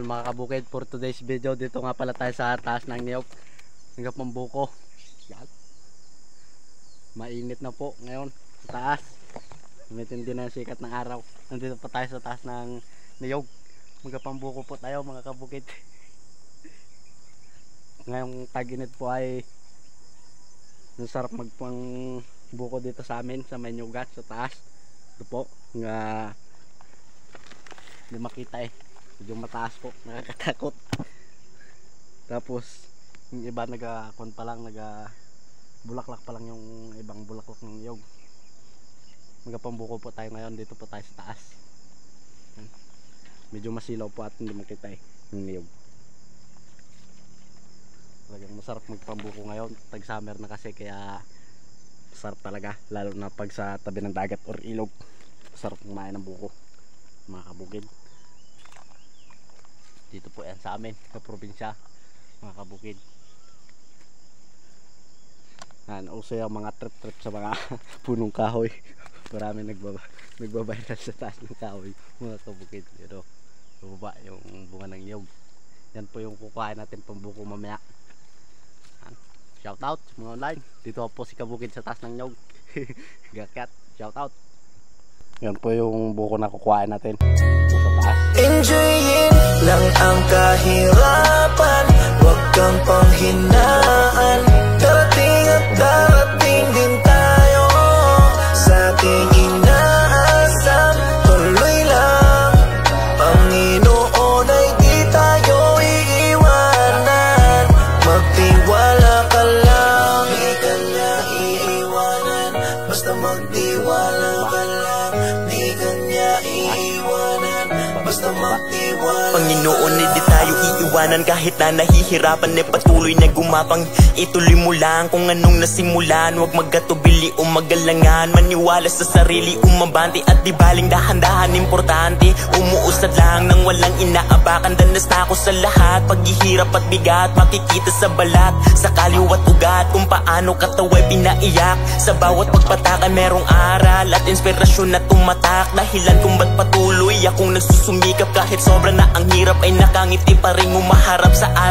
mga kabukid, for today's video, dito nga pala tayo sa taas ng niyog. Hanggang pambuko. Yan. Mainit na po ngayon sa taas. Matindi na yung sikat ng araw. Nandito pa tayo sa taas ng niyog. Hanggang pambuko po tayo mga kabukid. Ngayong tag-init po ay nasarap magpangbuko dito sa amin sa may niyugan sa taas. Ito po nga hindi makita medyo mataas po, nakakatakot. Tapos yung iba nagakon pa lang, bulaklak pa lang yung ibang bulaklak ng niyog. Magpambuko po tayo ngayon, dito po tayo sa taas. Medyo masilaw po at hindi makita yung niyog. Talagang masarap magpambuko ngayon, tag summer na kasi, kaya masarap talaga, lalo na pag sa tabi ng dagat or ilog. Masarap kumain ng buko mga kabukid. Dito po yan sa amin sa probinsya mga kabukid. Uso yung mga trip sa mga punong kahoy. Marami nagbabayran sa taas ng kahoy mga kabukid. Pero baba yung bunga ng niyog. Yan po yung kukuhain natin pambuko mamaya. Shout out mga online. Dito po si kabukid sa taas ng niyog. Gakat, shout out. Yan po yung buko na kukuhain natin sa taas. Enjoyin lang ang kahirapan, huwag kang panghinaan. Darating at darating din tayo sa ating inaasam. Tuloy lang, Panginoon ay di tayo iiwanan. Magtiwala ka lang, di ka niya iiwanan. Basta magtiwala ka lang, di ka niya iiwanan. Basta magtiwala. Panginoon, hindi tayo iiwanan kahit na nahihirapan, patuloy na gumapang. Ituloy mo lang kung anong nasimulan, huwag magkatubili o magalangan. Maniwala sa sarili, umabante at di baling dahan-dahan. Importante, umuusad lang nang walang inaabakan. Danas na ako sa lahat, paghihirap at bigat, makikita sa balat, sa kaliwat ugat, kung paano kataway pinaiyak. Sa bawat pagpatakan merong aral at inspirasyon na tumatak. Dahilan kung ba't patuloy akong nagsusumikap kahit sobra na ang hirap, ay nakangiti pa rin umaharap sa araw.